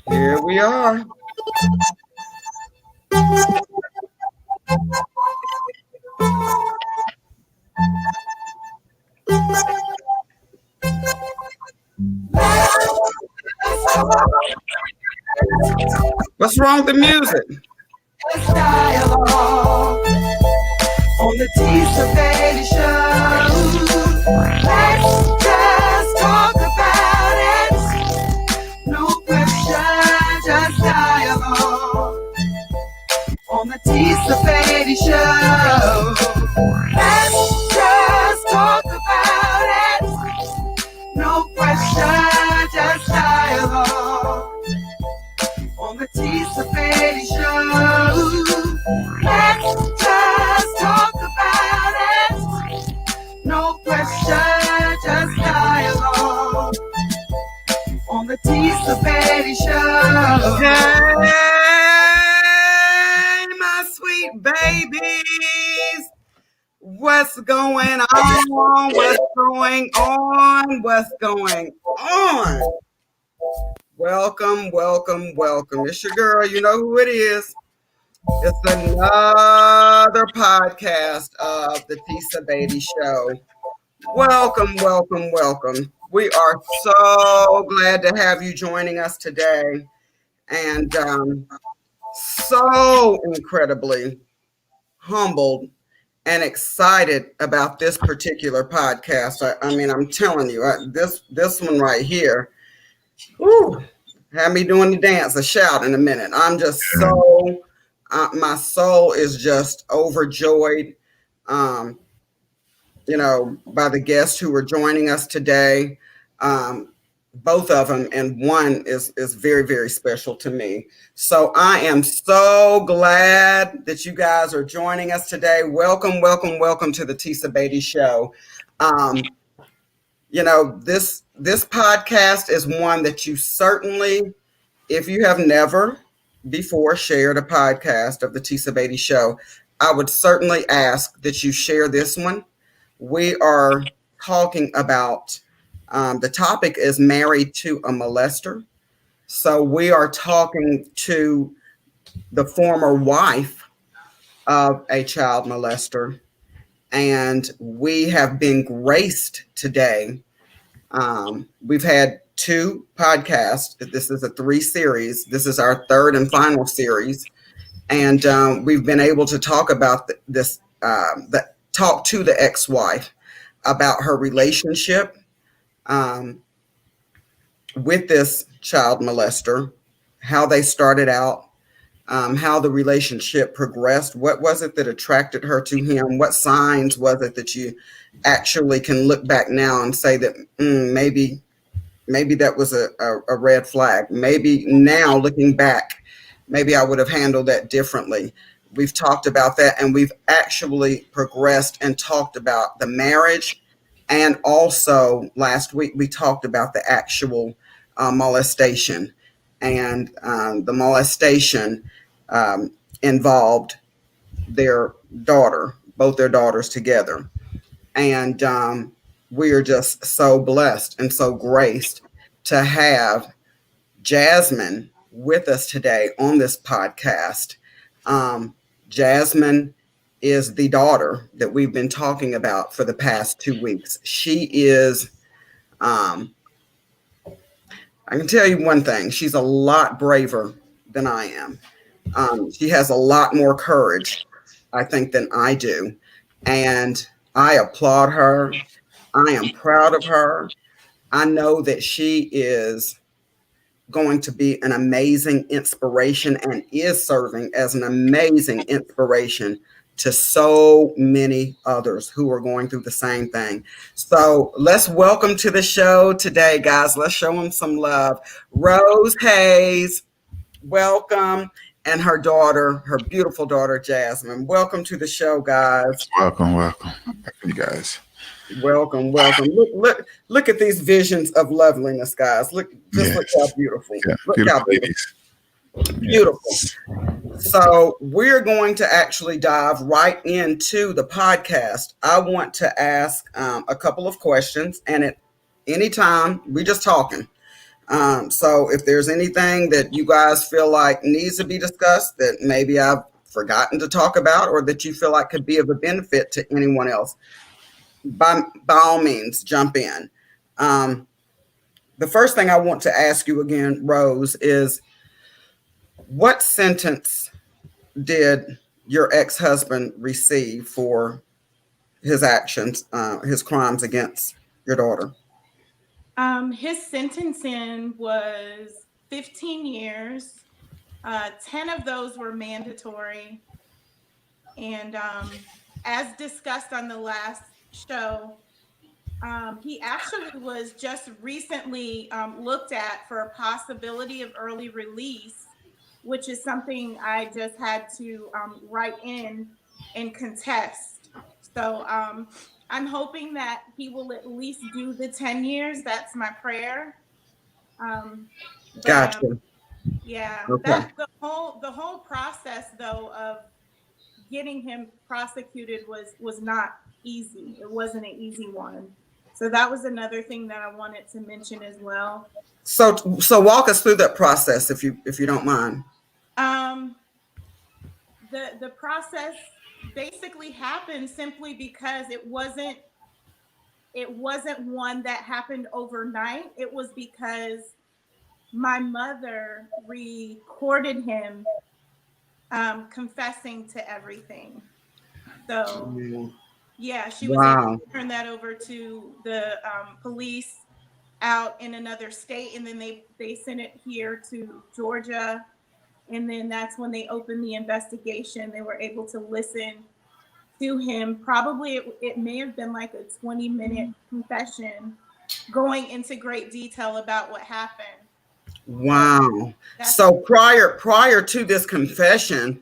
Here we are. What's wrong with the music? Dialogue on the Tisa Batey Show. Let's just talk about it. No pressure, just dialogue on the Tisa Batey Show. Let's just talk about it. No pressure, just dialogue on the Tisa Batey Show. Let's just talk about it. No pressure, just dialogue on the Tisa Batey Show. Hey, my sweet babies. What's going on? What's going on? What's going on? Welcome, welcome, welcome. It's your girl. You know who it is. It's another podcast of the Tisa Batey Show. Welcome, welcome, welcome. We are so glad to have you joining us today, and so incredibly humbled and excited about this particular podcast. I mean, I'm telling you, this one right here, whew, have me doing the dance, a shout in a minute. I'm just so, my soul is just overjoyed, um, by the guests who are joining us today. Both of them, and one is very, very special to me. So I am so glad that you guys are joining us today. Welcome, welcome, welcome to the Tisa Batey Show. This podcast is one that you certainly, if you have never before shared a podcast of the Tisa Batey Show, I would certainly ask that you share this one. We are talking about, the topic is married to a molester. So we are talking to the former wife of a child molester. And we have been graced today. We've had two podcasts. This is a 3 series. This is our third and final series. And we've been able to talk about talk to the ex-wife about her relationship with this child molester, how they started out, how the relationship progressed. What was it that attracted her to him? What signs was it that you actually can look back now and say that maybe that was a red flag? Maybe now looking back, maybe I would have handled that differently. We've talked about that, and we've actually progressed and talked about the marriage. And also last week, we talked about the actual molestation. And the molestation involved their daughter, both their daughters together. And we are just so blessed and so graced to have Jasmine with us today on this podcast. Jasmine is the daughter that we've been talking about for the past 2 weeks. She is, I can tell you one thing, she's a lot braver than I am. She has a lot more courage, I think, than I do. And I applaud her. I am proud of her. I know that she is going to be an amazing inspiration and is serving as an amazing inspiration to so many others who are going through the same thing. So let's welcome to the show today, guys. Let's show them some love. Rose Hayes, welcome. And her daughter, her beautiful daughter, Jasmine. Welcome to the show, guys. Welcome. You guys. Welcome. Look at these visions of loveliness, guys. Look how beautiful. Yeah, look beautiful how ladies. Beautiful. Yes. So we're going to actually dive right into the podcast. I want to ask a couple of questions, and at any time, we just talking. So if there's anything that you guys feel like needs to be discussed that maybe I've forgotten to talk about or that you feel like could be of a benefit to anyone else, by all means, jump in. Um, the first thing I want to ask you again, Rose, is what sentence did your ex-husband receive for his actions, his crimes against your daughter? His sentencing was 15 years. 10 of those were mandatory. And as discussed on the last show, he actually was just recently looked at for a possibility of early release, which is something I just had to write in and contest. So I'm hoping that he will at least do the 10 years. That's my prayer. Um, but Gotcha. yeah, Okay. that the whole process though of getting him prosecuted was not easy. It wasn't an easy one. So that was another thing that I wanted to mention as well. So walk us through that process if you don't mind. Um, the process basically happened simply because it wasn't one that happened overnight. It was because my mother recorded him confessing to everything. So yeah, she was able Wow. to turn that over to the police out in another state, and then they sent it here to Georgia, and then that's when they opened the investigation. They were able to listen to him. Probably it may have been like a 20-minute confession, going into great detail about what happened. So Wow. that's So prior to this confession,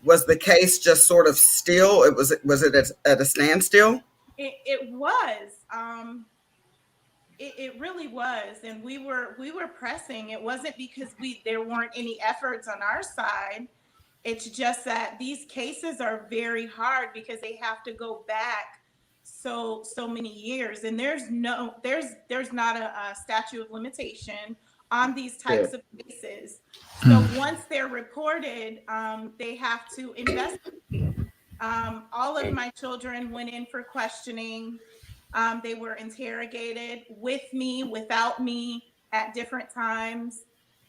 was the case just sort of still? Was it at a standstill? it was. It really was, and we were pressing. It wasn't because there weren't any efforts on our side. It's just that these cases are very hard because they have to go back so many years, and there's not a statute of limitation on these Yeah. types of cases. So once they're reported, they have to investigate. All of my children went in for questioning. They were interrogated with me, without me, at different times.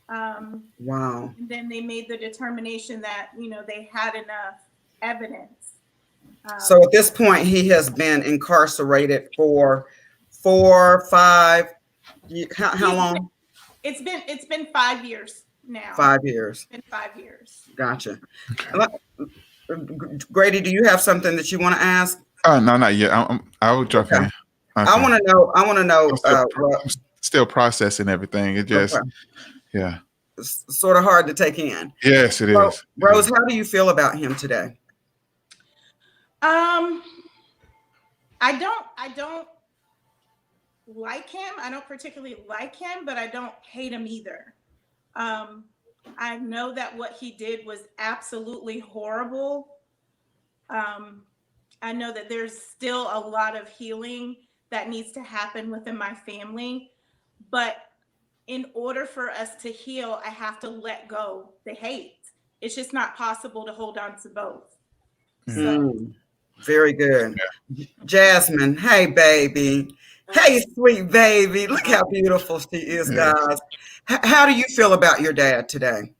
Wow. And then they made the determination that they had enough evidence. So Um, at this point, he has been incarcerated for 4, 5. How he's long? it's been 5 years now. 5 years. It's been 5 years. Gotcha. Grady, do you have something that you want to ask? No, not yet. I will jump Okay. in. Okay. I want to know. I want to I'm know. still, I'm still processing everything. It just, Okay. yeah. It's sort of hard to take in. Yes, it So, is. It Rose, is. how do you feel about him today? Um, I don't like him. I don't particularly like him, but I don't hate him either. Um, I know that what he did was absolutely horrible. Um, I know that there's still a lot of healing that needs to happen within my family, but in order for us to heal, I have to let go the hate. It's just not possible to hold on to both. Yeah. So, Very good. Jasmine, hey, baby. Hey, sweet baby. Look how beautiful she is, Yeah. guys. How do you feel about your dad today?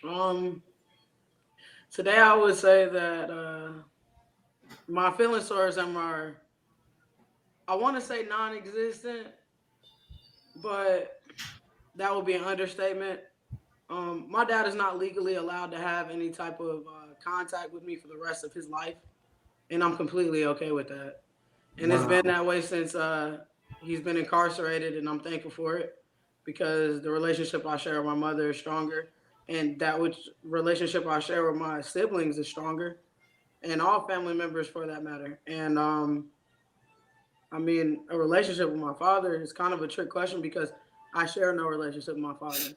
Um, Today I would say that my feelings towards him are, I want to say non-existent, but that would be an understatement. My dad is not legally allowed to have any type of contact with me for the rest of his life, and I'm completely okay with that. And it's been Wow. that way since he's been incarcerated, and I'm thankful for it because the relationship I share with my mother is stronger, and that which relationship I share with my siblings is stronger, and all family members for that matter. And I mean, a relationship with my father is kind of a trick question because I share no relationship with my father,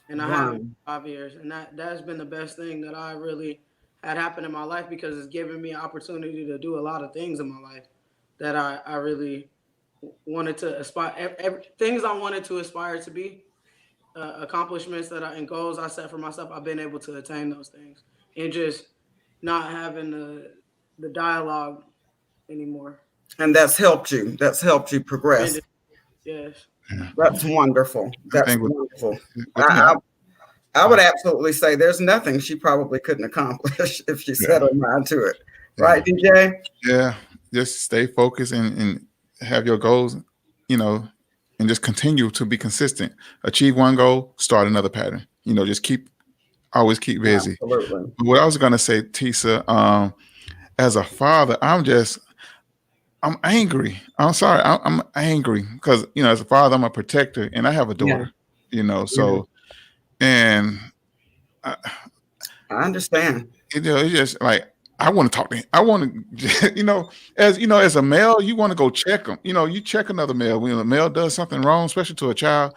and I haven't Wow. for 5 years, and that's been the best thing that I really had happen in my life because it's given me an opportunity to do a lot of things in my life that I really wanted to aspire, things I wanted to aspire to be, accomplishments and goals I set for myself. I've been able to attain those things, and just not having the dialogue anymore. And that's helped you. That's helped you progress. Yes. That's wonderful. I That's think wonderful. with me, I would absolutely say there's nothing she probably couldn't accomplish if she set her mind to it. Right, DJ? yeah, just stay focused and have your goals, and just continue to be consistent. Achieve one goal, start another pattern. Just always keep busy. Absolutely. What I was gonna say, Tisa, as a father, I'm angry. I'm sorry. I'm angry because, as a father, I'm a protector and I have a daughter, so, and I understand. it's just like, I want to talk to him. I want to, as a male, you want to go check them. You check another male when a male does something wrong, especially to a child.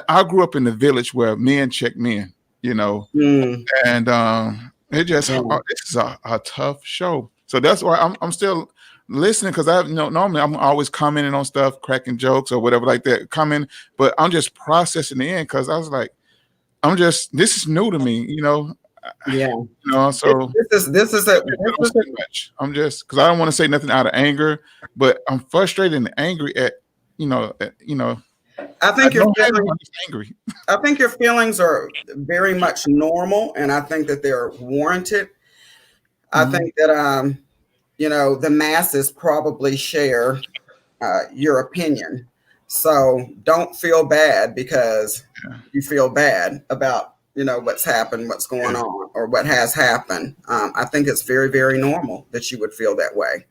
I grew up in the village where men check men, Mm. and this is a tough show. So that's why I'm still listening, because normally I'm always commenting on stuff, cracking jokes or whatever like that, but I'm just processing the end, because I was like, this is new to me, Yeah. So this is a much. I'm just, because I don't want to say nothing out of anger, but I'm frustrated and angry at. I think I'm just angry. I think your feelings are very much normal, and I think that they're warranted. I think that the masses probably share your opinion, so don't feel bad because you feel bad about what's happened, what's going on, or what has happened. I think it's very, very normal that you would feel that way.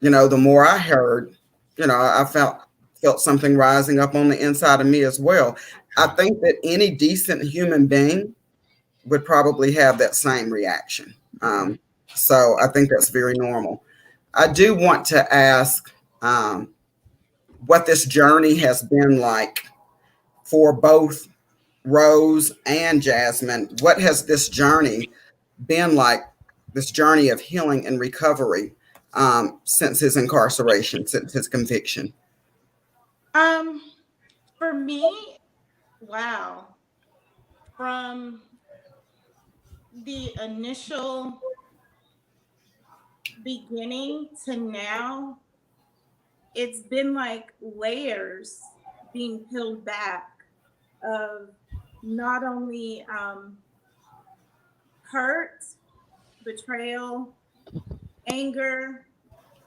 The more I heard, I felt something rising up on the inside of me as well. I think that any decent human being would probably have that same reaction. So I think that's very normal. I do want to ask what this journey has been like for both Rose and Jasmine. What has this journey been like, this journey of healing and recovery, since his incarceration, since his conviction? For me, wow. From the initial beginning to now, it's been like layers being peeled back of not only hurt, betrayal, anger,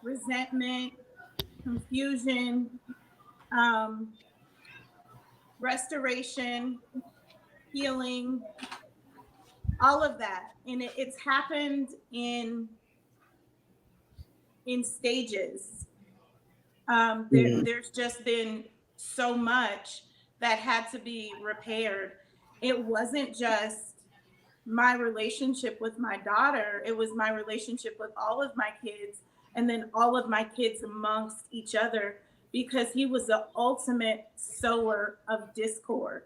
resentment, confusion, restoration, healing, all of that. And it's happened in stages. There's just been so much that had to be repaired. It wasn't just my relationship with my daughter, it was my relationship with all of my kids, and then all of my kids amongst each other, because he was the ultimate sower of discord,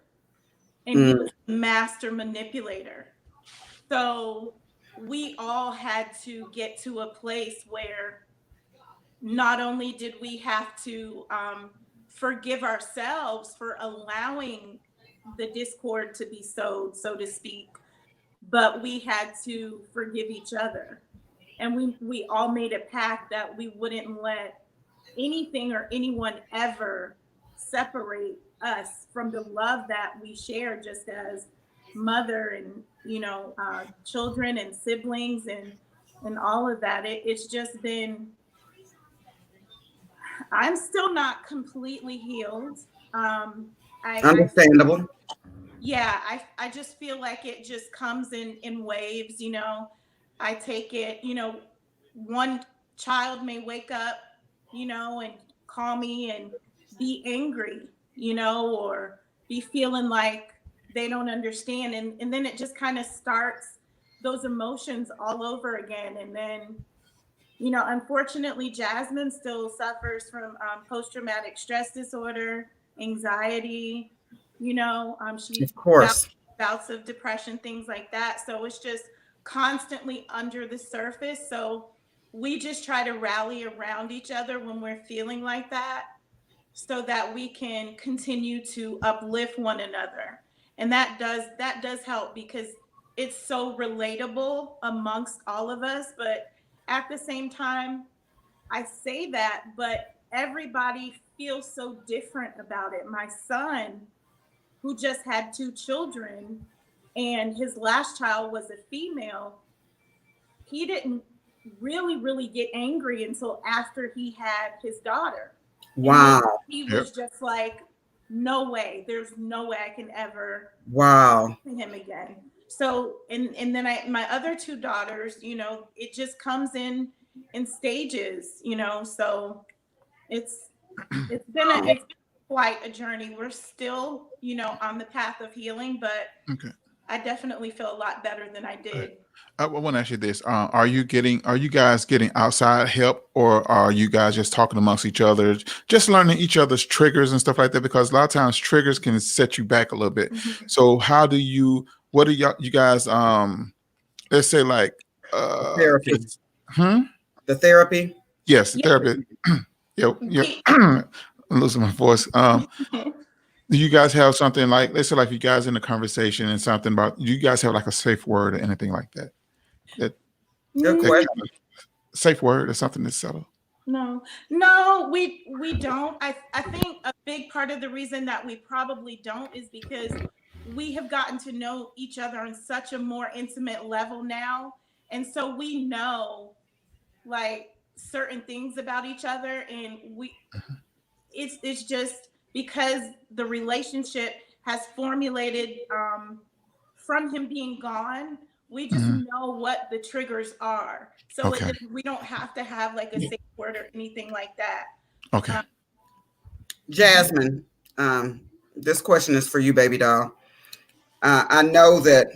and he was a master manipulator. So we all had to get to a place where not only did we have to forgive ourselves for allowing the discord to be sowed, so to speak, but we had to forgive each other. And we all made a pact that we wouldn't let anything or anyone ever separate us from the love that we share, just as mother and children and siblings and all of that. It's just been, I'm still not completely healed. Understandable. I just feel like it just comes in waves. I take it, one child may wake up, and call me and be angry, or be feeling like they don't understand. And then it just kind of starts those emotions all over again. And then, unfortunately, Jasmine still suffers from post-traumatic stress disorder, anxiety, she Of course. bouts of depression, things like that. So it's just constantly under the surface. So we just try to rally around each other when we're feeling like that so that we can continue to uplift one another. And that does help because it's so relatable amongst all of us, but at the same time, I say that, but everybody feels so different about it. My son, who just had two children, and his last child was a female, he didn't really get angry until after he had his daughter. And then Wow. he Yep. was just like, no way, there's no way I can ever Wow. see him again. So and then my other two daughters, it just comes in stages, so it's it's been quite a journey. We're still, on the path of healing, but Okay. I definitely feel a lot better than I All right. did. I want to ask you this: are you guys getting outside help, or are you guys just talking amongst each other, just learning each other's triggers and stuff like that? Because a lot of times triggers can set you back a little bit. Mhm. So what do you guys, let's say like, The therapy. just, hmm? The therapy. Yes, Yeah. therapy. Yep, yep. We- I'm losing my voice. Do you guys have something like, let's say like you guys in a conversation and something about, do you guys have like a safe word or anything like that? That, Good that question. kind of safe word or something that's subtle? No, we don't. I think a big part of the reason that we probably don't is because we have gotten to know each other on such a more intimate level now, and so we know like certain things about each other, and it's just because the relationship has formulated from him being gone. We just Mhm. know what the triggers are, so Okay. we don't have to have like a safe word or anything like that. Okay. Jasmine, this question is for you, baby doll. I know that,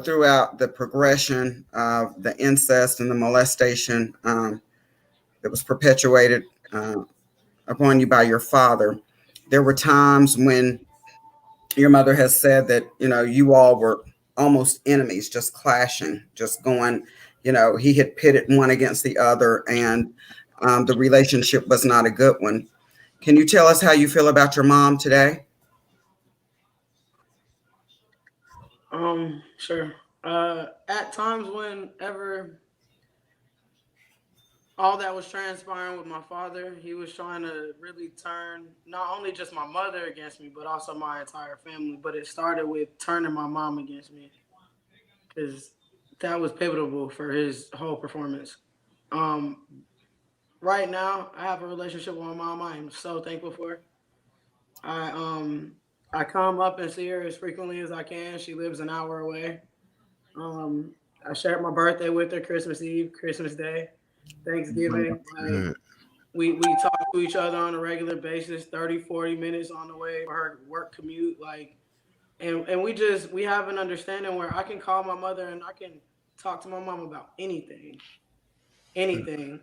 throughout the progression of the incest and the molestation that was perpetuated upon you by your father, there were times when your mother has said that, you all were almost enemies, just clashing, just going, he had pitted one against the other, and the relationship was not a good one. Can you tell us how you feel about your mom today? Sure. At times whenever all that was transpiring with my father, he was trying to really turn not only just my mother against me, but also my entire family. But it started with turning my mom against me because that was pivotal for his whole performance. Um, right now, I have a relationship with my mom. I am so thankful for. I um I come up and see her as frequently as I can. She lives an hour away. Um, I shared my birthday with her, Christmas Eve, Christmas Day, Thanksgiving. Like Good. we talk to each other on a regular basis, 30, 40 minutes on the way for her work commute. Like and we have an understanding where I can call my mother and I can talk to my mom about anything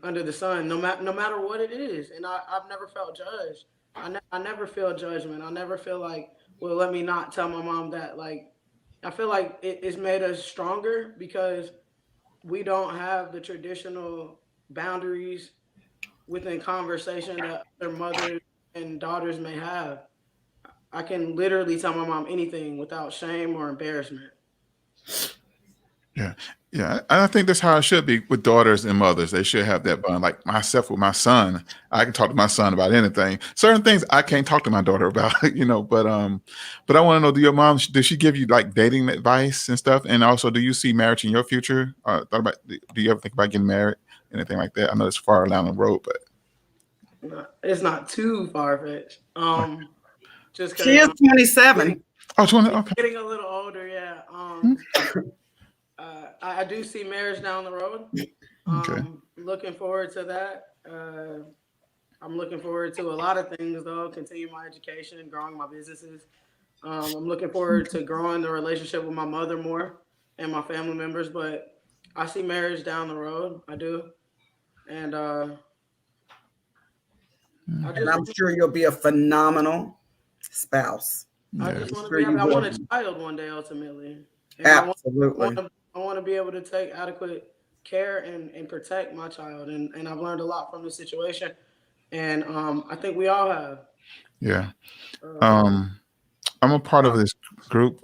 under the sun, no matter what it is. And I've never felt judged. I never feel judgment. I never feel like, well, let me not tell my mom that. Like, I feel like it's made us stronger because we don't have the traditional boundaries within conversation that their mothers and daughters may have. I can literally tell my mom anything without shame or embarrassment. Yeah. Yeah. I think that's how it should be with daughters and mothers. They should have that bond. Like myself with my son, I can talk to my son about anything. Certain things I can't talk to my daughter about, but I want to know, do your mom, does she give you like dating advice and stuff? And also, do you see marriage in your future? Do you ever think about getting married? Anything like that? I know it's far down the road, but It's not too far fetched. Just She because is I'm getting 27. oh, 20, okay. getting a little older, yeah. Hmm, I do see marriage down the road. okay. Looking forward to that. I'm looking forward to a lot of things though. Continue my education, growing my businesses. I'm looking forward to growing the relationship with my mother more and my family members. But I see marriage down the road. I do, and I And just I'm sure you'll be a phenomenal spouse. I Yeah. just I'm want to sure be happy. you I will want a be. child one day ultimately, and I want Absolutely. I want to be able to take adequate care and protect my child. And I've learned a lot from the situation. And I think we all have. Yeah. Uh, Um, I'm a part of this group,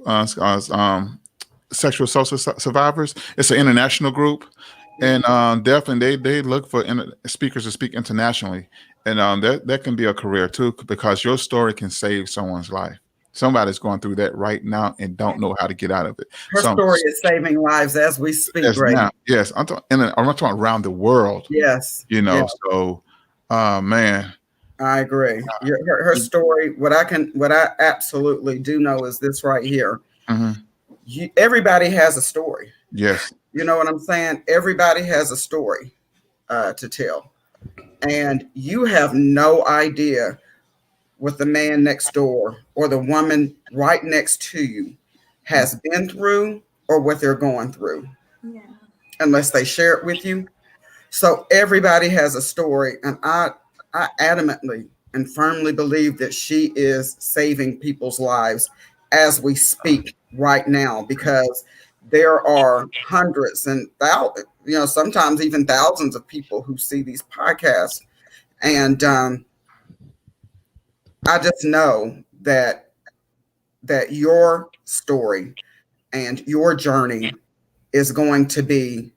Sexual Assault Survivors. It's an international group, and definitely they look for speakers to speak internationally, and that can be a career too, because your story can save someone's life. Somebody's going through that right now and don't know how to get out of it. Her So story is saving lives as we speak, yes, Grady. now, yes, I'm talking around the world. Yes. You Yeah, know, so man, I agree. Her story, what I absolutely do know is this right here. mhm, Everybody has a story. yes, You know what I'm saying? Everybody has a story to tell. And you have no idea what the man next door or the woman right next to you has been through or what they're going through Yeah. unless they share it with you. So everybody has a story, and I adamantly and firmly believe that she is saving people's lives as we speak right now, because there are hundreds and thousands, sometimes even thousands of people who see these podcasts, and I just know that your story and your journey is going to be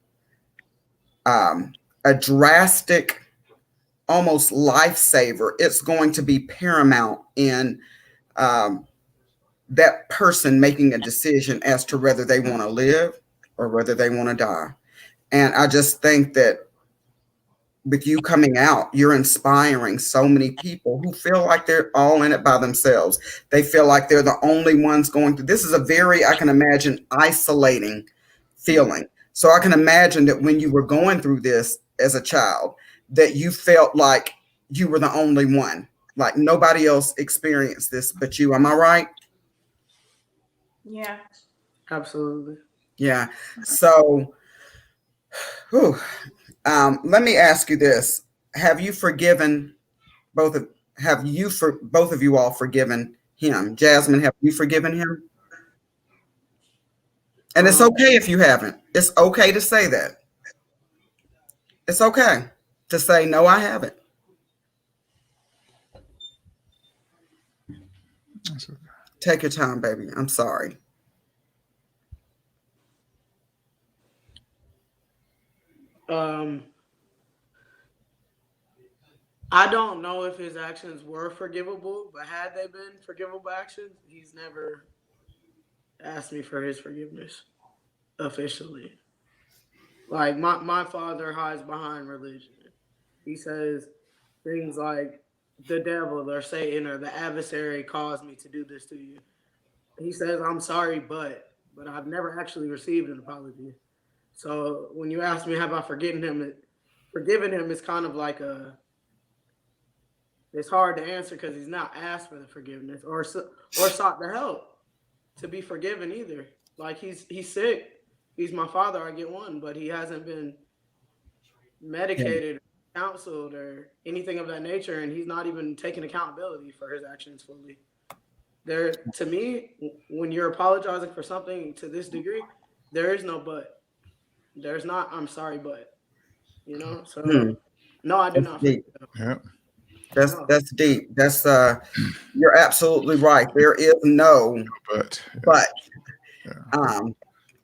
a drastic, almost lifesaver. It's going to be paramount in um, that person making a decision as to whether they want to live or whether they want to die. And I just think that with you coming out, you're inspiring so many people who feel like they're all in it by themselves. They feel like they're the only ones going through. This is a very, I can imagine, isolating feeling. So I can imagine that when you were going through this as a child, that you felt like you were the only one, like nobody else experienced this but you. Am I right? Yeah. Absolutely. Yeah. So, whew, let me ask you this: Have you forgiven both of? Have you for both of you all forgiven him? Jasmine, have you forgiven him? And it's Um, okay if you haven't. It's okay to say that. It's okay to say no, I haven't. Take your time, baby. I'm sorry. um, I don't know if his actions were forgivable, but had they been forgivable actions, he's never asked me for his forgiveness officially. Like my father hides behind religion. He says things like the devil or Satan or the adversary caused me to do this to you. He says I'm sorry, but I've never actually received an apology. So when you ask me have I forgiven him is kind of like a it's hard to answer because he's not asked for the forgiveness or sought the help to be forgiven either. Like he's sick. He's my father. I get one, but he hasn't been Yeah. medicated, counseled, or anything of that nature, and he's not even taking accountability for his actions fully. There, to me, when you're apologizing for something to this degree, there is no but. There's not. I'm sorry, but Hmm. So no, I do That's not forgive deep. him. yeah, No. That's deep. That's you're absolutely right. There is no but but yeah, um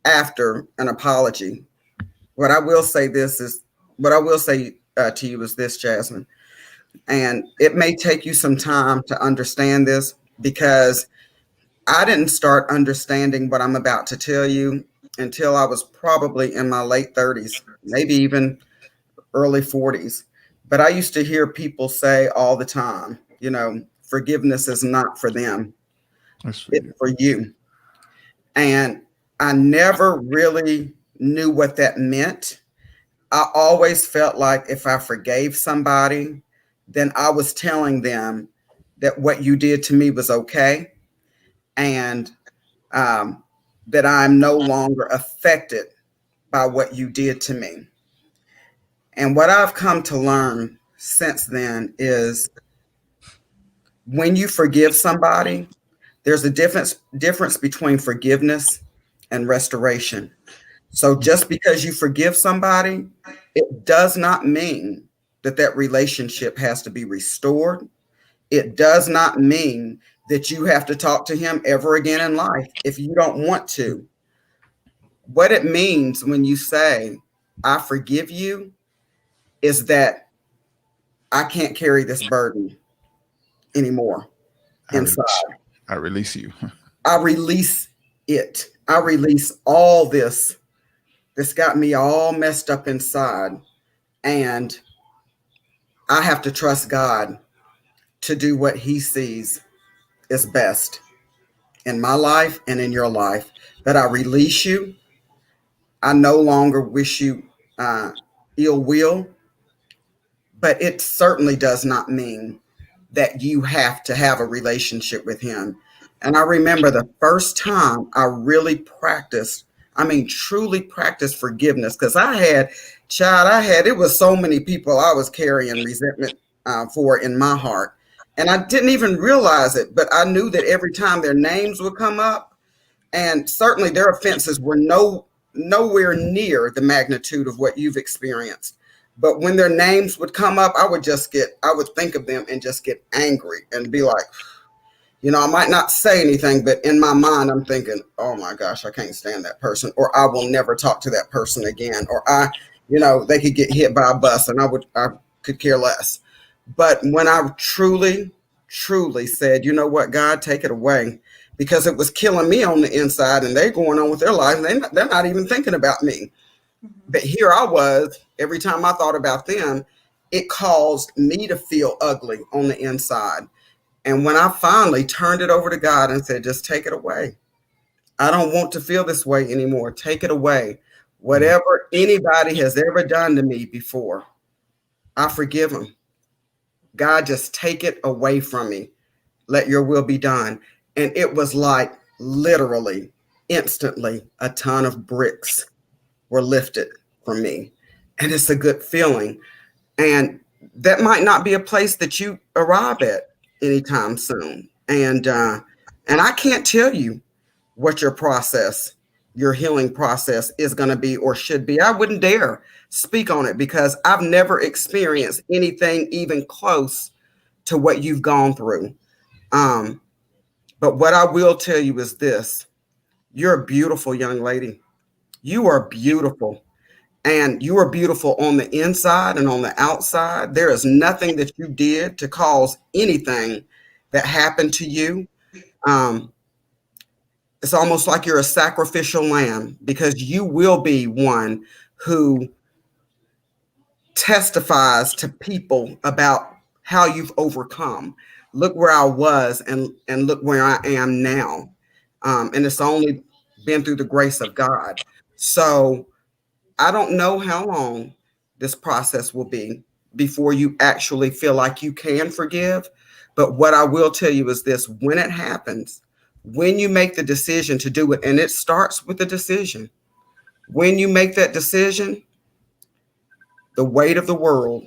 after an apology. What I will say this is what I will say to you is this, Jasmine. And it may take you some time to understand this, because I didn't start understanding what I'm about to tell you until I was probably in my late 30s, maybe even early 40s. But I used to hear people say all the time, forgiveness is not for them, that's for it's you. for you. And I never really knew what that meant. I always felt like if I forgave somebody, then I was telling them that what you did to me was okay, and um, that I'm no longer affected by what you did to me. And what I've come to learn since then is when you forgive somebody, there's a difference between forgiveness and restoration. So just because you forgive somebody, it does not mean that that relationship has to be restored. It does not mean that you have to talk to him ever again in life if you don't want to. What it means when you say, I forgive you, is that I can't carry this burden anymore I inside. release, I release you. I release it. I release all this that's got me all messed up inside. And I have to trust God to do what he sees is best in my life and in your life. That I release you. I no longer wish you ill will, but it certainly does not mean that you have to have a relationship with him. And I remember the first time I really practiced, I mean, truly practiced forgiveness, because it was so many people I was carrying resentment for in my heart. And I didn't even realize it, but I knew that every time their names would come up, and certainly their offenses were nowhere near the magnitude of what you've experienced. But when their names would come up, I would think of them and just get angry and be like, I might not say anything, but in my mind, I'm thinking, oh my gosh, I can't stand that person, or I will never talk to that person again, or they could get hit by a bus and I could care less. But when I truly, truly said, you know what, God, take it away, because it was killing me on the inside and they're going on with their life. And they're not even thinking about me. But here I was, every time I thought about them, it caused me to feel ugly on the inside. And when I finally turned it over to God and said, just take it away. I don't want to feel this way anymore. Take it away. Whatever anybody has ever done to me before, I forgive them. God, just take it away from me. Let your will be done. And it was like literally, instantly, a ton of bricks were lifted from me. And it's a good feeling. And that might not be a place that you arrive at anytime soon. And I can't tell you what your healing process is going to be or should be. I wouldn't dare speak on it because I've never experienced anything even close to what you've gone through. But what I will tell you is this: you're a beautiful young lady. You are beautiful. And you are beautiful on the inside and on the outside. There is nothing that you did to cause anything that happened to you. It's almost like you're a sacrificial lamb, because you will be one who testifies to people about how you've overcome. Look where I was and look where I am now. And it's only been through the grace of God. So I don't know how long this process will be before you actually feel like you can forgive. But what I will tell you is this: when it happens, when you make the decision to do it, and it starts with the decision, when you make that decision, the weight of the world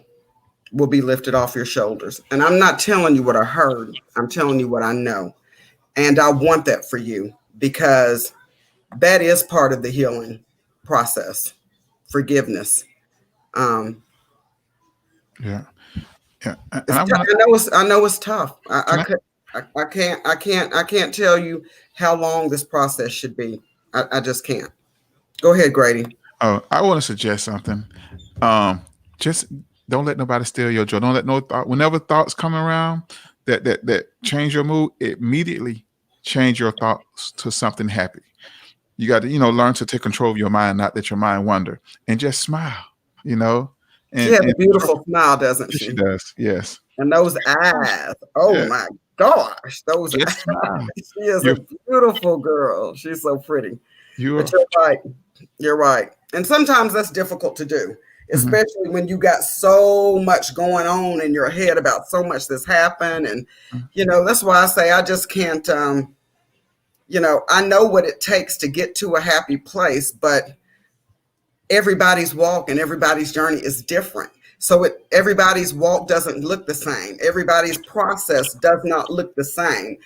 will be lifted off your shoulders. And I'm not telling you what I heard. I'm telling you what I know. And I want that for you, because that is part of the healing process. Forgiveness. Yeah. And I know it's tough. I can't tell you how long this process should be. I just can't. Go ahead, Grady. Oh, I want to suggest something. Just don't let nobody steal your joy. Don't let no thought. Whenever thoughts come around that change your mood, immediately change your thoughts to something happy. You got to, learn to take control of your mind, not let your mind wander, and just smile, And, she has a beautiful smile, doesn't she? She does, yes. And those eyes, my gosh, those eyes. Smile. She is a beautiful girl. She's so pretty. But you're right. You're right. And sometimes that's difficult to do, especially when you got so much going on in your head about so much that's happened. And, that's why I say I just can't, I know what it takes to get to a happy place, but everybody's walk and everybody's journey is different. So everybody's walk doesn't look the same. Everybody's process does not look the same.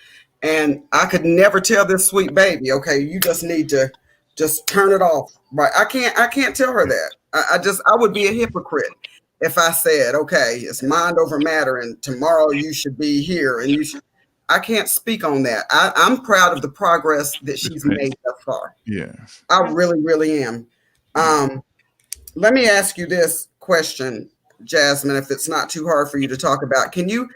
And I could never tell this sweet baby, okay, you just need to Just turn it off. Right. I can't tell her that. I would be a hypocrite if I said, okay, it's mind over matter and tomorrow you should be here and you should. I can't speak on that. I'm proud of the progress that she's made thus far. Yes. I really, really am. Um, Let me ask you this question, Jasmine, if it's not too hard for you to talk about. Can you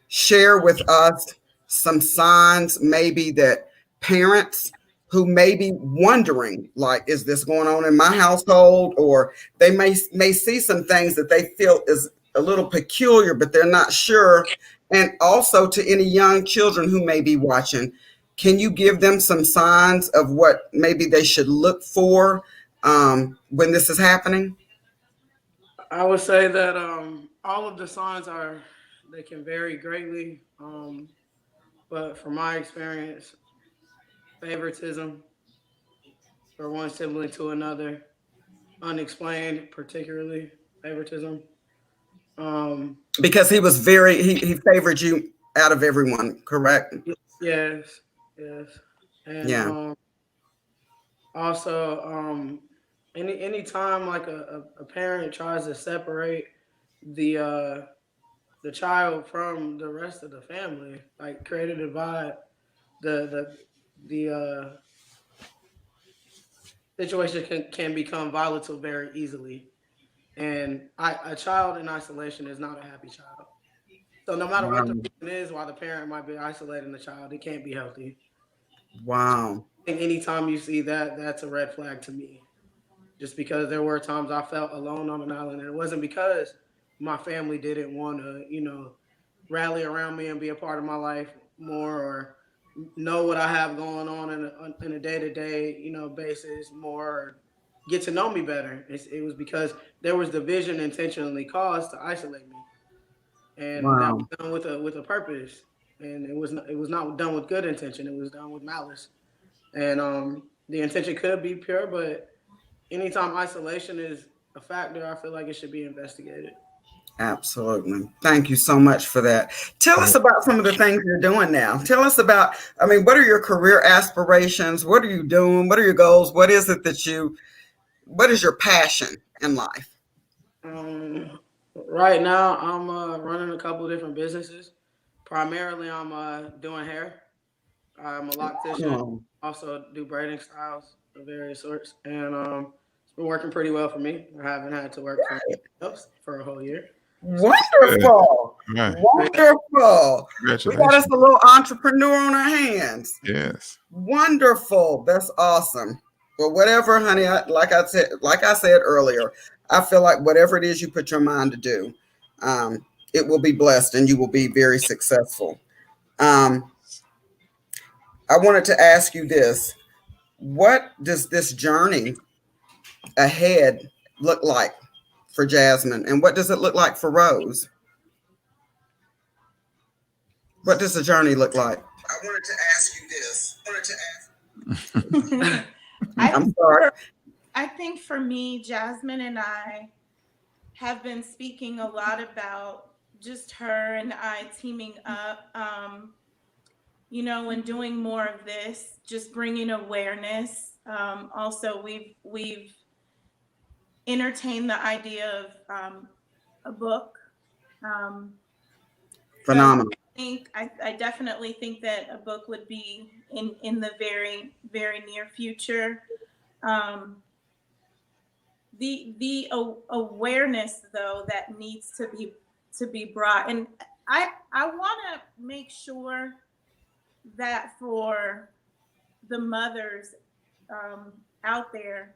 share with us some signs maybe that parents who may be wondering, like, is this going on in my household? Or they may see some things that they feel is a little peculiar, but they're not sure. And also to any young children who may be watching, can you give them some signs of what maybe they should look for when this is happening? I would say that all of the signs are they can vary greatly, but from my experience, favoritism for one sibling to another, unexplained, particularly favoritism. Um, Because he favored you out of everyone, correct? yes, yes, and Yeah. also any time like a parent tries to separate the uh, the child from the rest of the family, like create a divide, the situation can become volatile very easily. And a child in isolation is not a happy child. So no matter what the Wow. reason is why the parent might be isolating the child, it can't be healthy. Wow. I think anytime you see that, that's a red flag to me. Just because there were times I felt alone on an island, and it wasn't because my family didn't want to, rally around me and be a part of my life more, or know what I have going on in a day to day, basis more, or get to know me better. It was because there was division intentionally caused to isolate me, and that Wow. was done with a purpose, and it was not done with good intention. It was done with malice, and the intention could be pure, but anytime isolation is a factor, I feel like it should be investigated. Absolutely. Thank you so much for that. Tell us about some of the things you're doing now. Tell us about, I mean, what are your career aspirations? What are you doing? What are your goals? What is your passion in life? Right now, I'm running a couple of different businesses. Primarily, I'm doing hair. I'm a loctician. Oh, Also, do braiding styles of various sorts, and it's been working pretty well for me. I haven't had to work for anyone else for a whole year. So, Good. wonderful. Right. Wonderful. We got us Congratulations. a little entrepreneur on our hands. Yes. Wonderful. That's awesome. Well, whatever, honey, like I said earlier, I feel like whatever it is you put your mind to do, it will be blessed and you will be very successful. Um, I wanted to ask you this. What does this journey ahead look like for Jasmine? And what does it look like for Rose? What does the journey look like? I wanted to ask you this. I wanted to I I'm sorry. I think for me, Jasmine and I have been speaking a lot about just her and I teaming up, and doing more of this, just bringing awareness. Also, we've entertained the idea of a book. Um, so Phenomenal. I definitely think that a book would be in the very very near future. Um, the awareness though that needs to be brought, and I want to make sure that for the mothers out there,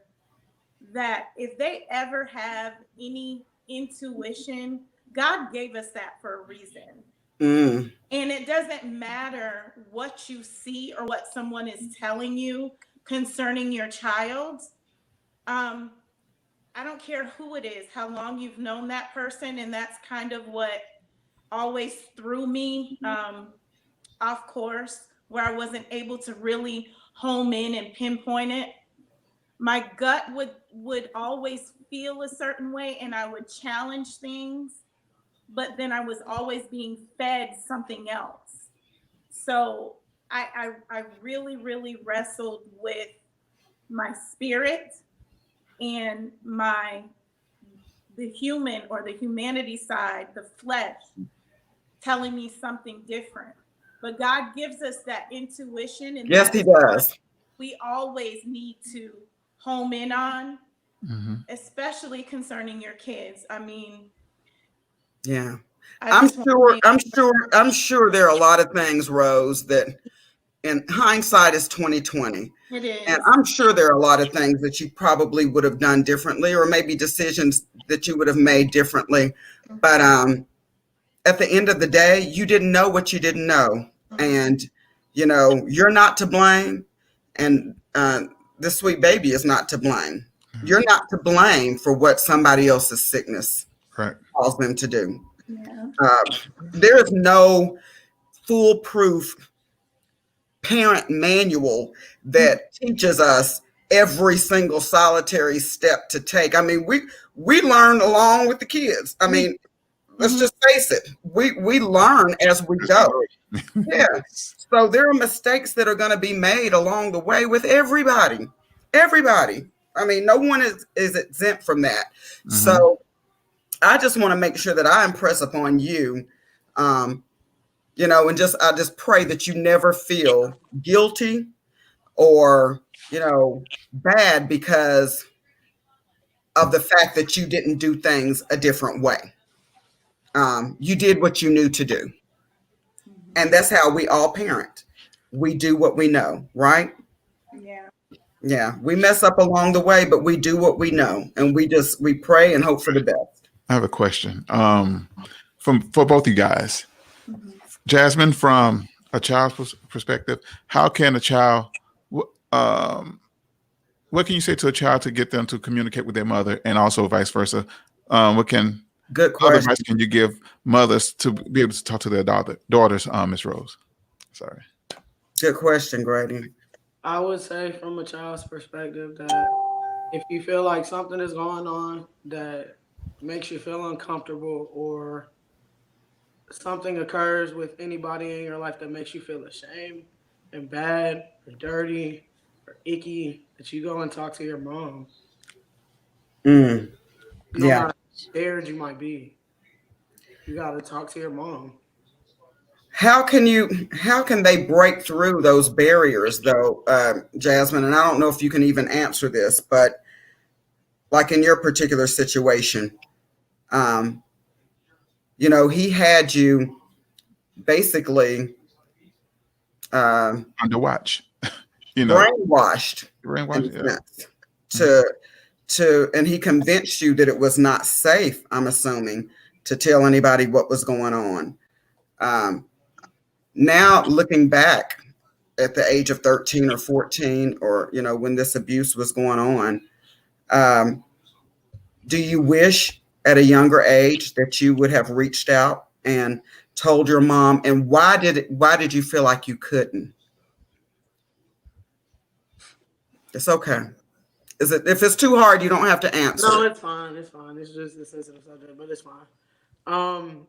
that if they ever have any intuition, God gave us that for a reason. Mm, And it doesn't matter what you see or what someone is telling you concerning your child. Um, I don't care who it is, how long you've known that person. And that's kind of what always threw me off course, where I wasn't able to really home in and pinpoint it. My gut would always feel a certain way and I would challenge things, but then I was always being fed something else. So I really, really wrestled with my spirit and the human or the humanity side, the flesh, telling me something different. But God gives us that intuition, and Yes, that he is what does. we always need to home in on, Mm-hmm. especially concerning your kids. I mean, Yeah. I just want to make I'm sure there are a lot of things, Rose, that in hindsight is 2020. it And is. I'm sure there are a lot of things that you probably would have done differently, or maybe decisions that you would have made differently. But at the end of the day, you didn't know what you didn't know. And, you're not to blame. And this sweet baby is not to blame. You're not to blame for what somebody else's sickness Right. caused them to do. Yeah. Uh, there is no foolproof parent manual that teaches us every single solitary step to take. I mean, we learn along with the kids. I mean, let's just face it. We learn as we go. Yeah. So there are mistakes that are going to be made along the way with everybody. Everybody. I mean, no one is exempt from that. So I just want to make sure that I impress upon you, and I just pray that you never feel guilty or, bad because of the fact that you didn't do things a different way. You did what you knew to do. And that's how we all parent. We do what we know, right? Yeah. Yeah, we mess up along the way, but we do what we know, and we pray and hope for the best. I have a question. For both you guys, Jasmine, from a child's perspective, how can a child, what can you say to a child to get them to communicate with their mother, and also vice versa? Good Other question. advice can you give mothers to be able to talk to their daughters, Miss Rose? Sorry. Good question, Grady. I would say from a child's perspective that if you feel like something is going on that makes you feel uncomfortable, or something occurs with anybody in your life that makes you feel ashamed and bad or dirty or icky, that you go and talk to your mom. Mm, No yeah. matter how scared you might be, you got to talk to your mom. How can they break through those barriers though, Jasmine? And I don't know if you can even answer this, but like in your particular situation, um, he had you basically Under watch. brainwashed in Brainwash. a Yeah. sense and he convinced you that it was not safe, I'm assuming, to tell anybody what was going on. Um, Now looking back at the age of 13 or 14, or when this abuse was going on, um, do you wish at a younger age that you would have reached out and told your mom? And why did you feel like you couldn't? It's okay. If it's too hard, you don't have to answer No, it. it's fine. It's fine. It's just a sensitive subject, but it's fine. Um,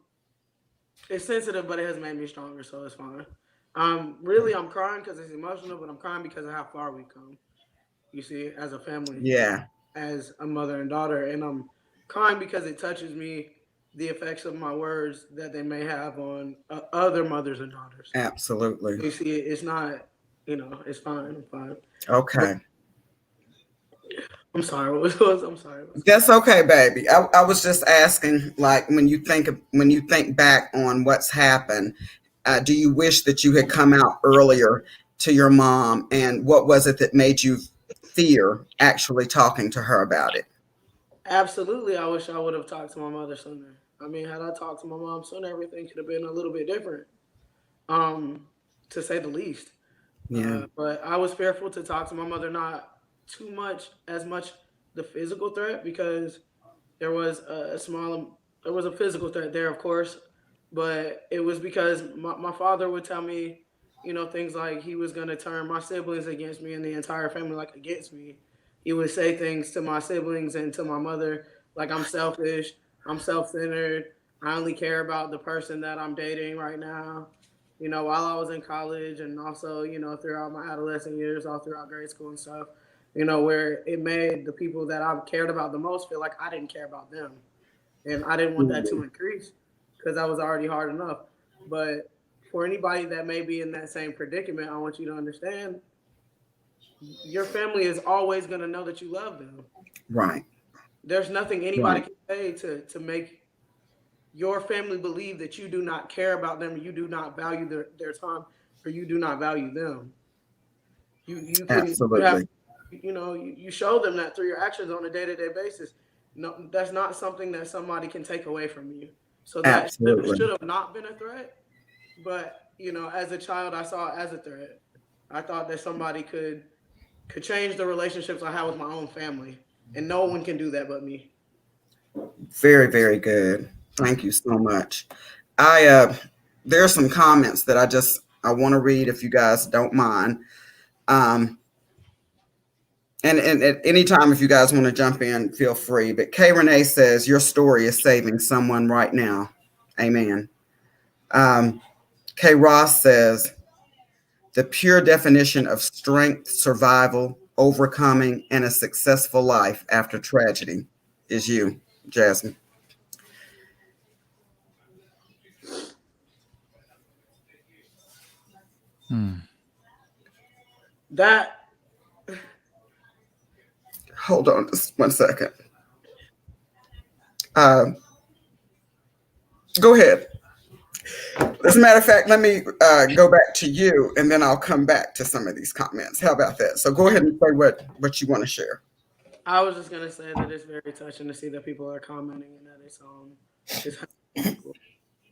it's sensitive, but it has made me stronger, so it's fine. Really, I'm crying because it's emotional, but I'm crying because of how far we've come. You see, as a family, Yeah, as a mother and daughter, and I'm crying because it touches me, the effects of my words that they may have on other mothers and daughters. absolutely. You see, it's not, it's fine. I'm fine. But Okay. I'm sorry. I'm sorry. What's That's okay, baby. I was just asking, like, when you think back on what's happened, do you wish that you had come out earlier to your mom, and what was it that made you fear actually talking to her about it? Absolutely, I wish I would have talked to my mother sooner. I mean, had I talked to my mom sooner, everything could have been a little bit different, um, to say the least. Yeah, But I was fearful to talk to my mother, not too much as much the physical threat, because there was there was a physical threat there, of course, but it was because my father would tell me, things like he was going to turn my siblings against me and the entire family like against me. He would say things to my siblings and to my mother like I'm selfish, I'm self-centered, I only care about the person that I'm dating right now. While I was in college, and also, throughout my adolescent years, all throughout grade school and stuff. where it made the people that I've cared about the most feel like I didn't care about them. And I didn't want that to increase because that was already hard enough. But for anybody that may be in that same predicament, I want you to understand your family is always going to know that you love them. Right. There's nothing anybody can say to make your family believe that you do not care about them, you do not value their time, or you do not value them. You can Absolutely. you show them that through your actions on a day-to-day basis. No, that's not something that somebody can take away from you. So that should have not been a threat. But as a child, I saw it as a threat. I thought that somebody could change the relationships I have with my own family, and no one can do that but me. Very, very good. Thank you so much. There are some comments that I want to read if you guys don't mind. And at any time, if you guys want to jump in, feel free. But Kay Renee says, your story is saving someone right now. Amen. Kay Ross says, the pure definition of strength, survival, overcoming, and a successful life after tragedy is you, Jasmine. That. Hold on just 1 second. Go ahead. As a matter of fact, let me go back to you, and then I'll come back to some of these comments. How about that? So go ahead and say what you want to share. I was just gonna say that it's very touching to see that people are commenting and that it's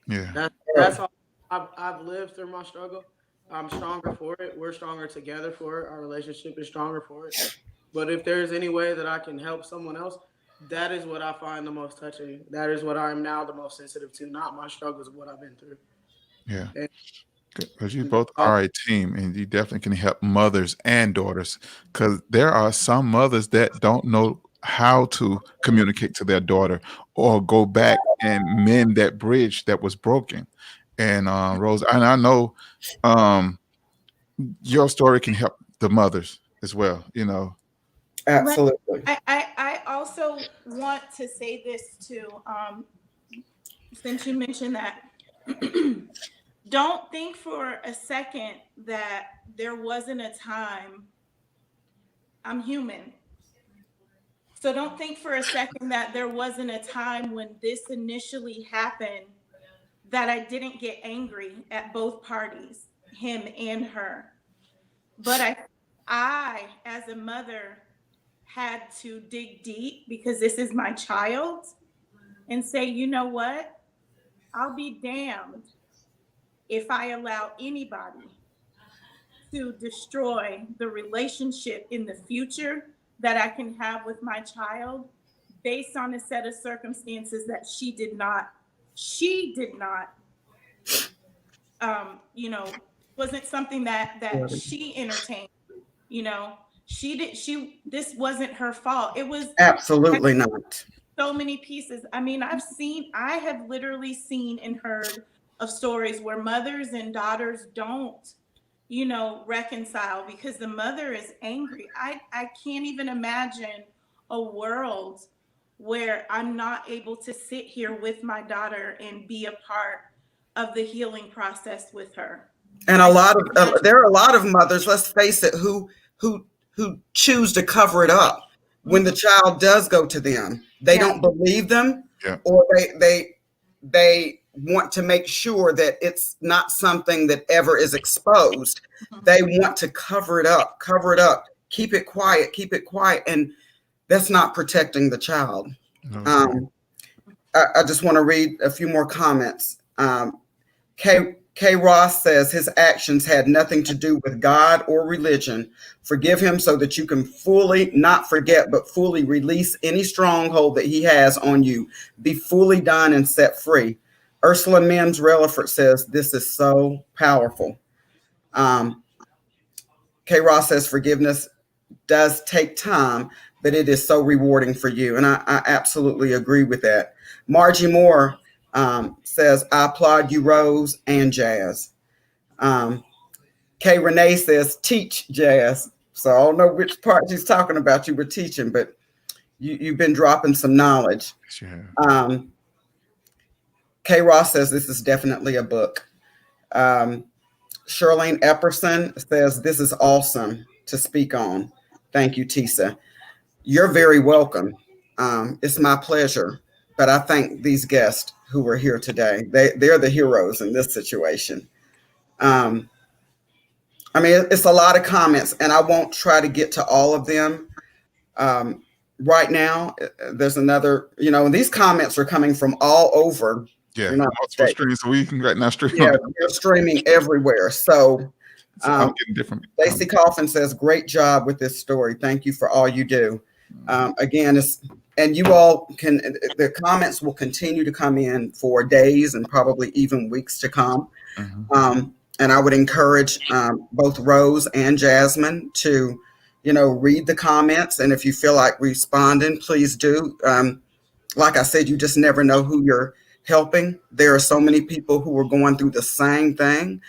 Yeah. That's all. I've lived through my struggle. I'm stronger for it. We're stronger together for it. Our relationship is stronger for it. But if there's any way that I can help someone else, that is what I find the most touching. That is what I'm now the most sensitive to, not my struggles of what I've been through. Yeah. Because you both are a team, and you definitely can help mothers and daughters, because there are some mothers that don't know how to communicate to their daughter or go back and mend that bridge that was broken. And Rose, and I know your story can help the mothers as well, Absolutely. I also want to say this too, since you mentioned that. Don't think for a second that there wasn't a time. I'm human. So don't think for a second that there wasn't a time when this initially happened that I didn't get angry at both parties, him and her. But I as a mother, had to dig deep because this is my child and say, you know what? I'll be damned if I allow anybody to destroy the relationship in the future that I can have with my child based on a set of circumstances that she did not, wasn't something that she entertained, this wasn't her fault. It was absolutely not. So many pieces. I mean, I have literally seen and heard of stories where mothers and daughters don't, reconcile because the mother is angry. I can't even imagine a world where I'm not able to sit here with my daughter and be a part of the healing process with her. And there are a lot of mothers, let's face it, who choose to cover it up when the child does go to them. They don't believe them, or they want to make sure that it's not something that ever is exposed. They want to cover it up, keep it quiet, and that's not protecting the child. I just want to read a few more comments. K. Ross says his actions had nothing to do with God or religion. Forgive him so that you can fully, not forget, but fully release any stronghold that he has on you. Be fully done and set free. Ursula Mims Relaford says this is so powerful. K. Ross says forgiveness does take time, but it is so rewarding for you. And I absolutely agree with that. Margie Moore says, I applaud you, Rose and Jazz. Kay Renee says, teach, Jazz. So I don't know which part she's talking about you were teaching, but you've been dropping some knowledge. Sure. K. Ross says this is definitely a book. Charlene Epperson says this is awesome to speak on. Thank you, Tisa. You're very welcome. It's my pleasure. But I thank these guests who were here today. They're the heroes in this situation. I mean, it's a lot of comments, and I won't try to get to all of them. Right now, there's another, and these comments are coming from all over. Yeah, United multiple States. streams, so we can right now stream. Yeah, they're streaming everywhere. So, I'm getting different. Lacey Coffin says, "Great job with this story. Thank you for all you do." Again, and you all can. The comments will continue to come in for days and probably even weeks to come. Mm-hmm. And I would encourage both Rose and Jasmine to, read the comments. And if you feel like responding, please do. Like I said, you just never know who you're helping. There are so many people who are going through the same thing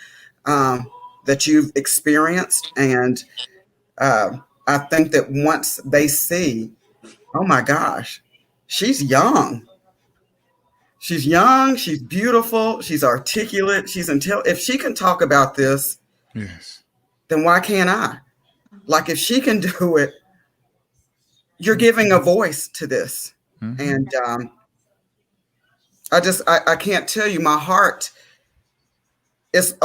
that you've experienced. And I think that once they see, oh my gosh, she's young. She's young, she's beautiful, she's articulate, she's intelligent. If she can talk about this, yes, then why can't I? Like, if she can do it, you're giving a voice to this. Mm-hmm. And I can't tell you, my heart is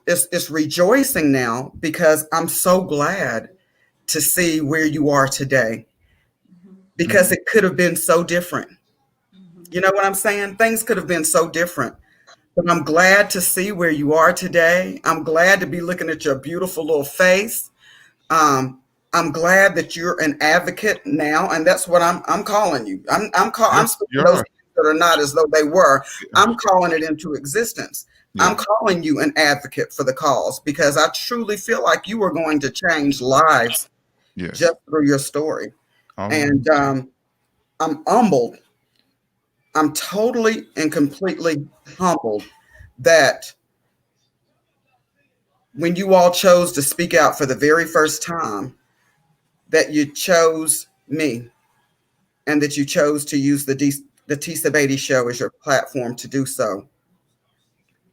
it's rejoicing now because I'm so glad to see where you are today, because it could have been so different. You know what I'm saying? Things could have been so different. But I'm glad to see where you are today. I'm glad to be looking at your beautiful little face. I'm glad that you're an advocate now, and that's what I'm calling you. I'm speaking those things that are not as though they were. I'm calling it into existence. Yeah. I'm calling you an advocate for the cause, because I truly feel like you are going to change lives just through your story. And I'm humbled. I'm totally and completely humbled that when you all chose to speak out for the very first time, that you chose me, and that you chose to use the Tisa Batey Show as your platform to do so.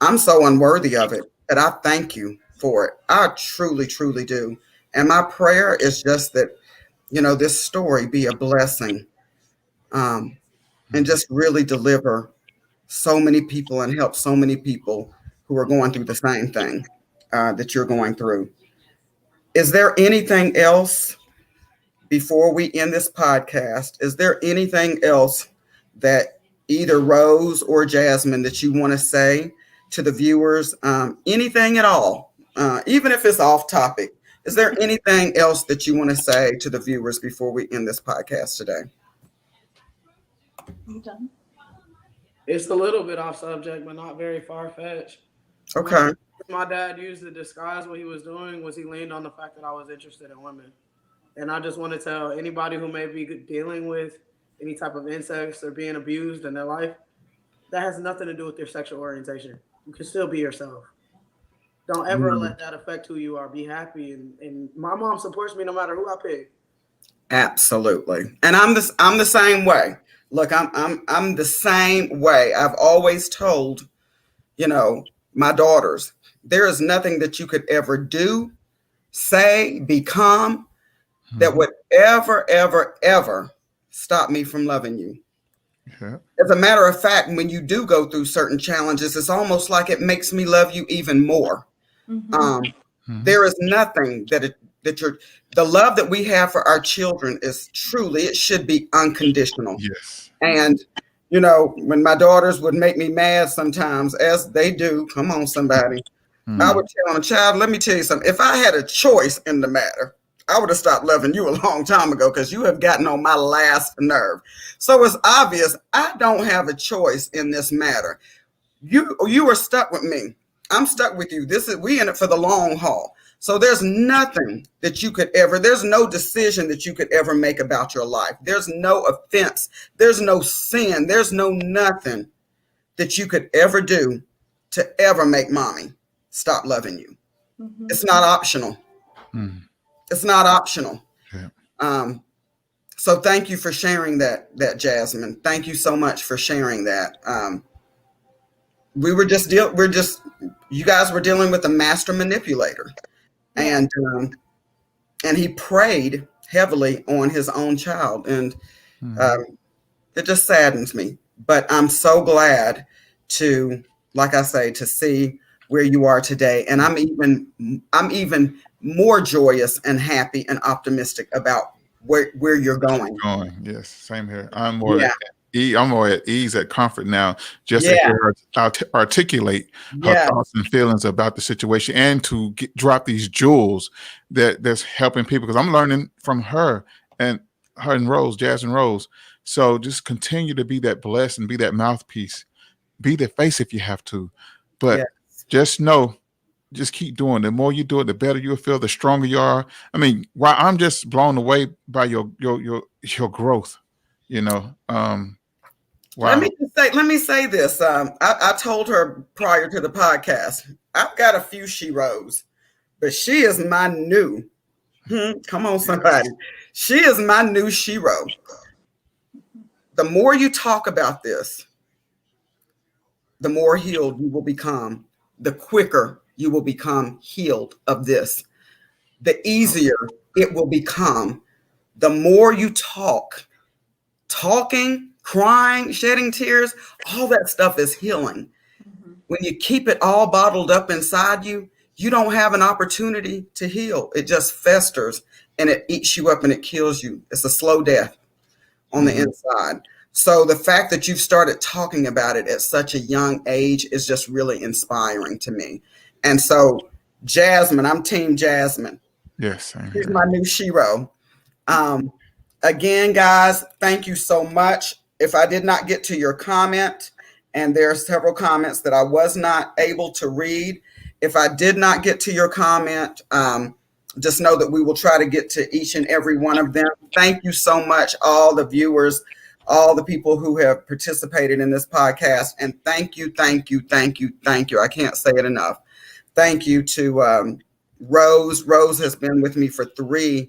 I'm so unworthy of it, but I thank you for it. I truly, truly do. And my prayer is just that, this story be a blessing. And just really deliver so many people and help so many people who are going through the same thing that you're going through. Is there anything else before we end this podcast? Is there anything else that either Rose or Jasmine that you want to say to the viewers? Anything at all, even if it's off topic. Is there anything else that you want to say to the viewers before we end this podcast today? You done? It's a little bit off subject, but not very far-fetched. Okay. My dad used to disguise what he was doing was he leaned on the fact that I was interested in women. And I just want to tell anybody who may be dealing with any type of incest or being abused in their life, that has nothing to do with their sexual orientation. You can still be yourself. Don't ever let that affect who you are. Be happy. And my mom supports me no matter who I pick. Absolutely. And I'm the same way. Look, I'm the same way. I've always told, my daughters, there is nothing that you could ever do, say, become that would ever stop me from loving you. Yeah. As a matter of fact, when you do go through certain challenges, it's almost like it makes me love you even more. Mm-hmm. There is nothing the love that we have for our children is truly, it should be unconditional. Yes. And, when my daughters would make me mad sometimes, as they do, come on, somebody, I would tell them, child, let me tell you something. If I had a choice in the matter, I would have stopped loving you a long time ago, because you have gotten on my last nerve. So it's obvious I don't have a choice in this matter. You are stuck with me. I'm stuck with you. We in it for the long haul. So there's nothing that you could there's no decision that you could ever make about your life. There's no offense. There's no sin. There's no nothing that you could ever do to ever make mommy stop loving you. Mm-hmm. It's not optional. Mm. It's not optional. Yeah. So thank you for sharing that, Jasmine. Thank you so much for sharing that. You guys were dealing with a master manipulator, Yeah. and he preyed heavily on his own child, and it just saddens me. But I'm so glad to, like I say, to see where you are today, and I'm even more joyous and happy and optimistic about where you're going. Yes, same here. I'm more Yeah. at ease, at comfort now, just to Yeah. hear her articulate her Yeah. thoughts and feelings about the situation, and to drop these jewels that's helping people. Because I'm learning from her and Rose, Jazz and Rose. So just continue to be that blessing, be that mouthpiece, be the face if you have to, but just know. Just keep doing. The more you do it, the better you'll feel. The stronger you are. I mean, why I'm just blown away by your growth. You know. Wow. Let me say this. I told her prior to the podcast, I've got a few sheroes, but she is my new. Come on, somebody. She is my new shero. The more you talk about this, the more healed you will become. The quicker you will become healed of this. The easier it will become. The more you talking, crying, shedding tears, all that stuff is healing. When you keep it all bottled up inside you, you don't have an opportunity to heal. It just festers and it eats you up and it kills you. It's a slow death on the inside. So the fact that you've started talking about it at such a young age is just really inspiring to me. And so, Jasmine, I'm Team Jasmine. Yes. She's my new shero. Again, guys, thank you so much. If I did not get to your comment, and there are several comments that I was not able to read, if I did not get to your comment, just know that we will try to get to each and every one of them. Thank you so much, all the viewers, all the people who have participated in this podcast. And thank you. I can't say it enough. Thank you to Rose. Rose has been with me for the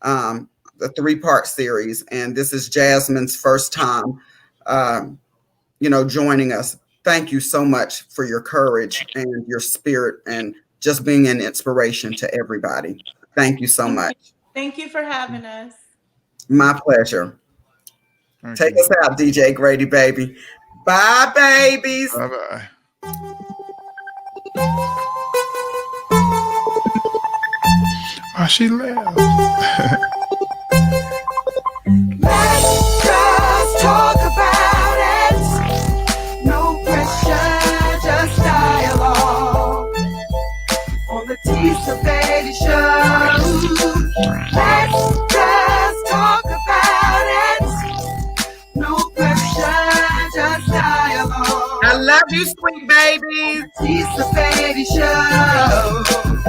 3-part series. And this is Jasmine's first time, joining us. Thank you so much for your courage and your spirit and just being an inspiration to everybody. Thank you so much. Thank you for having us. My pleasure. Take us out, DJ Grady, baby. Bye, babies. Bye-bye. Oh, she left. Let's just talk about it. No pressure, just dialogue. On the Tisa Batey Show. Let's just talk about it. No pressure, just dialogue. I love you, sweet babies. Tisa Batey Show.